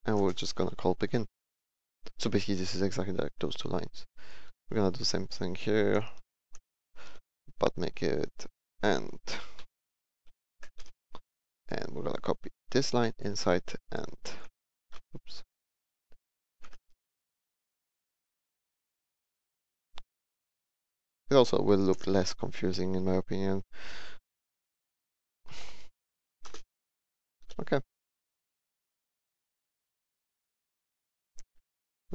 and we're just gonna call begin. So basically this is exactly like those two lines. We're gonna do the same thing here, but make it end. And we're gonna copy this line inside end. Oops. It also will look less confusing in my opinion. Okay.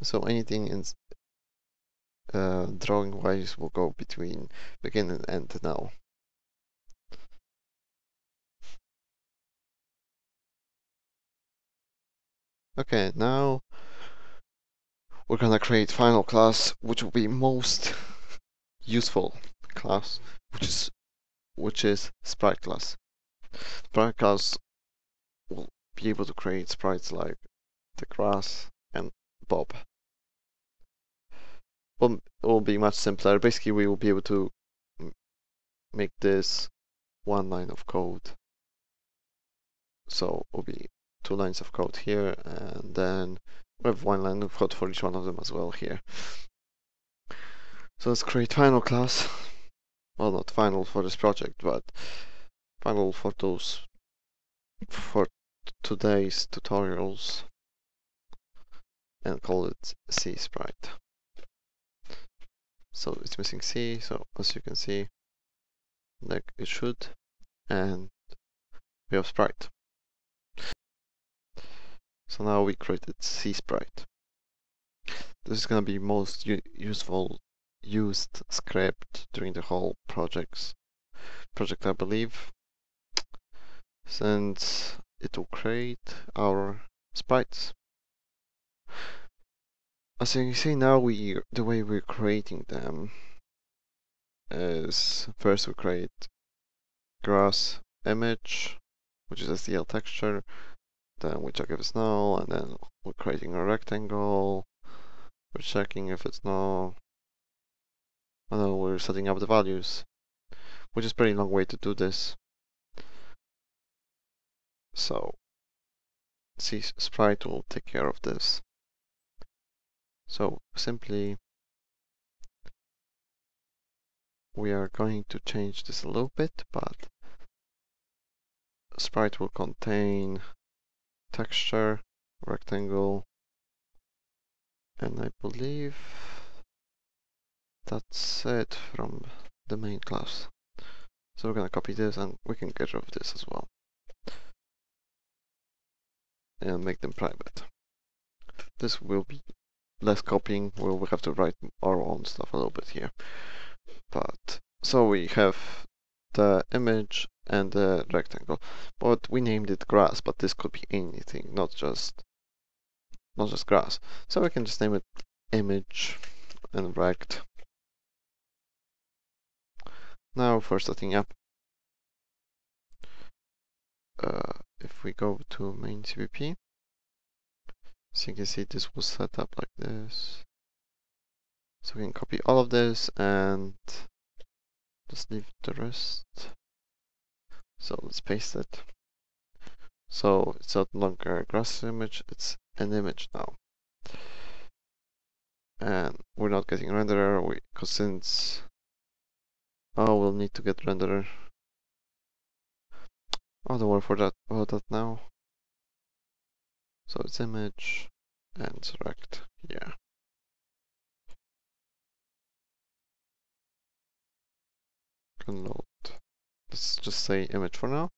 So anything in drawing wise will go between begin and end now. Okay, now we're gonna create final class, which will be most useful class, which is sprite class. Sprite class will be able to create sprites like the grass and Bob. Well, it will be much simpler. Basically, we will be able to make this one line of code. So it will be 2 lines of code here, and then we have 1 line of code for each one of them as well here. So let's create final class. Well, not final for this project, but final for today's tutorials, and call it C Sprite. So it's missing C, so as you can see, like it should, and we have Sprite. So now we created C Sprite. This is gonna be most used script during the whole project, I believe, since it will create our sprites. As you can see now, the way we're creating them is first we create grass image, which is SDL texture, then we check if it's null, and then we're creating a rectangle, we're checking if it's null, and then we're setting up the values, which is a pretty long way to do this. So C Sprite will take care of this. So simply we are going to change this a little bit, but Sprite will contain texture, rectangle, and I believe that's it from the main class. So we're gonna copy this and we can get rid of this as well and make them private. This will be less copying, we'll have to write our own stuff a little bit here. But so we have the image and the rectangle, but we named it grass, but this could be anything, not just grass. So we can just name it image and rect. Now for setting up, if we go to main CVP, so you can see this was set up like this. So we can copy all of this and just leave the rest. So let's paste it. So it's not longer a grass image, it's an image now. And we're not getting renderer because since we'll need to get renderer. Oh, don't worry about that now. So it's image and select here. Load. Let's just say image for now.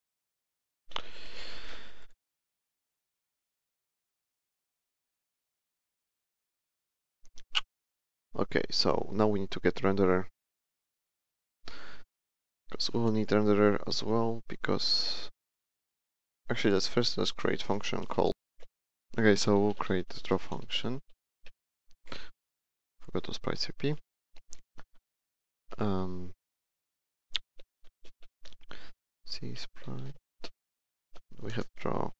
Okay, so now we need to get renderer. Because we will need renderer as well, because actually let's create function called. Okay, so we'll create the draw function. Forgot to sprite CP. C sprite. We have draw,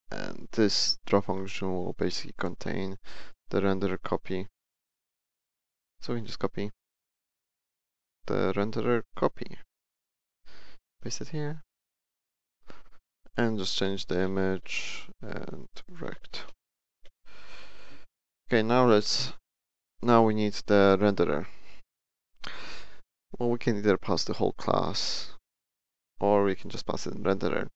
and this draw function will basically contain the renderer copy. So we can just copy the renderer copy, paste it here, and just change the image and rect. Okay, now we need the renderer. Well, we can either pass the whole class or we can just pass it in renderer.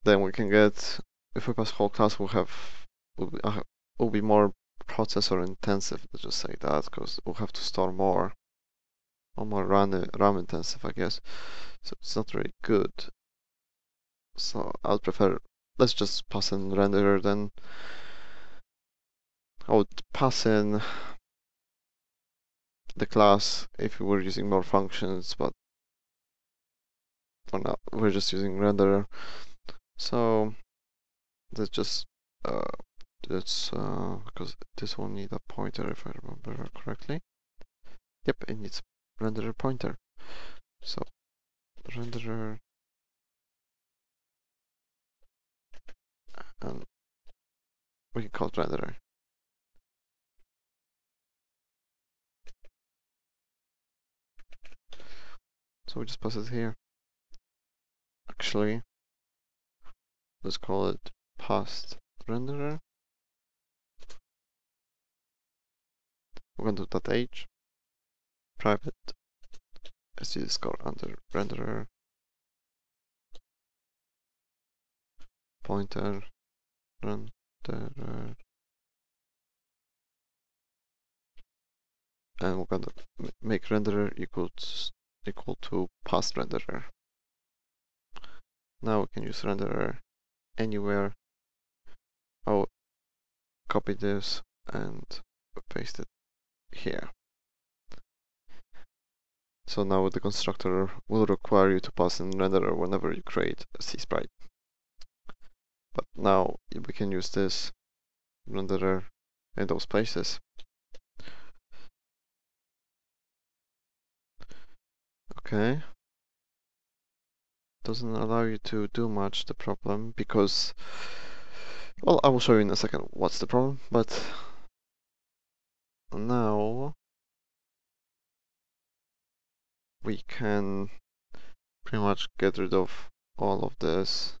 Then we can get, if we pass whole class, will be more processor intensive, let's just say that, because we'll have to store more, or more RAM intensive, I guess. So it's not really good. So I'd prefer, let's just pass in renderer then. I would pass in the class if we were using more functions, but for now we're just using renderer. So let's just because this will need a pointer if I remember correctly. Yep, it needs renderer pointer. So renderer, and we can call it renderer. So we just pass it here. Actually, let's call it past renderer. We're going to do .h private SDL score under renderer pointer renderer, and we're going to make renderer equal to past renderer. Now we can use renderer anywhere. I'll copy this and paste it here. So now the constructor will require you to pass in renderer whenever you create a C sprite. But now we can use this renderer in those places. Okay. Doesn't allow you to do much, the problem, because, well, I will show you in a second what's the problem, but now we can pretty much get rid of all of this.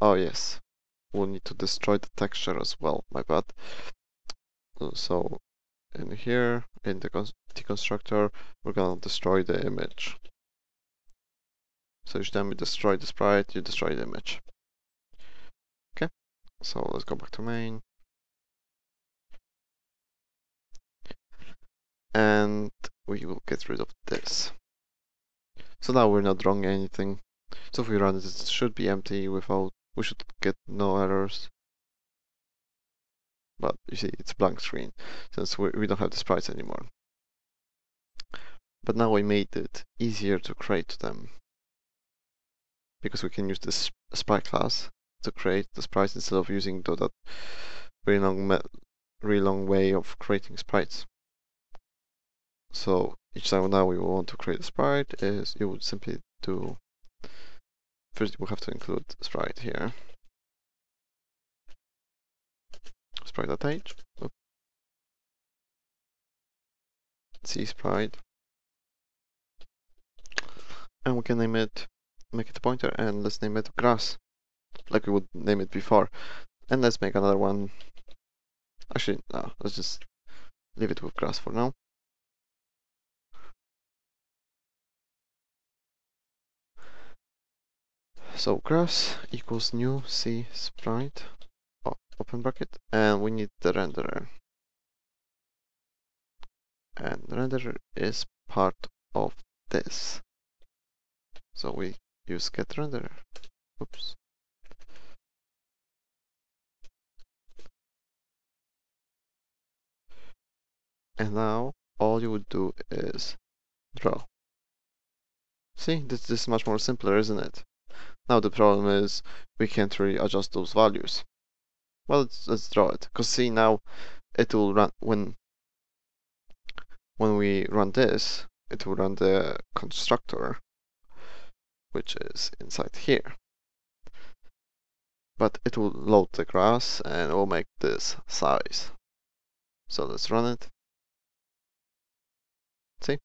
Oh yes, we'll need to destroy the texture as well, my bad. So in here, in the deconstructor, we're gonna destroy the image. So each time you destroy the sprite, you destroy the image. Okay, so let's go back to main. And we will get rid of this. So now we're not drawing anything. So if we run it, it should be empty we should get no errors. But you see, it's blank screen, since we don't have the sprites anymore. But now we made it easier to create them, because we can use this sprite class to create the sprites instead of using that really long way of creating sprites. So each time now we want to create a sprite, is you would simply do, first we'll have to include sprite here. Sprite.h, C sprite, and we can name it, make it a pointer, and let's name it grass, like we would name it before. And let's make another one. Actually, no, let's just leave it with grass for now. So grass equals new C sprite, open bracket, and we need the renderer. And the renderer is part of this. So we use get renderer. Oops. And now all you would do is draw. See, this is much more simpler, isn't it? Now the problem is we can't really adjust those values. Well, let's draw it. Because see, now it will run when we run this, it will run the constructor, which is inside here. But it will load the grass and it will make this size. So let's run it. See?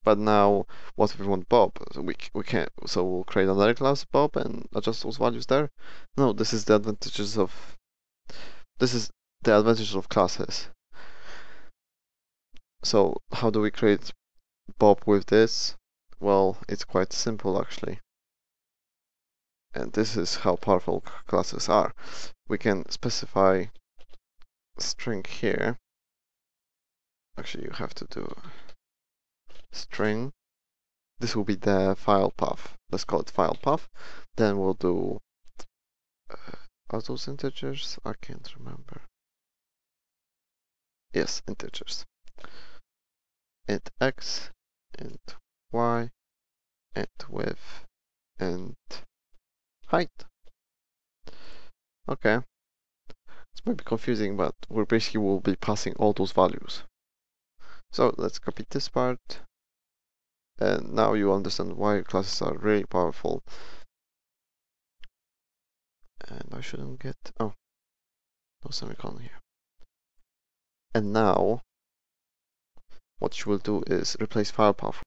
But now, what if we want Bob? So we can't. So we'll create another class Bob and adjust those values there. No, this is the advantages of classes. So how do we create Bob with this? Well, it's quite simple actually. And this is how powerful classes are. We can specify string here. Actually, you have to do string. This will be the file path. Let's call it file path. Then we'll do are those integers? I can't remember. Yes, integers. Int x, int y, int width, and height. Okay. It's maybe confusing, but we're basically will be passing all those values. So let's copy this part. And now you understand why classes are really powerful. And I shouldn't get, oh, no semicolon here. And now, what you will do is replace file path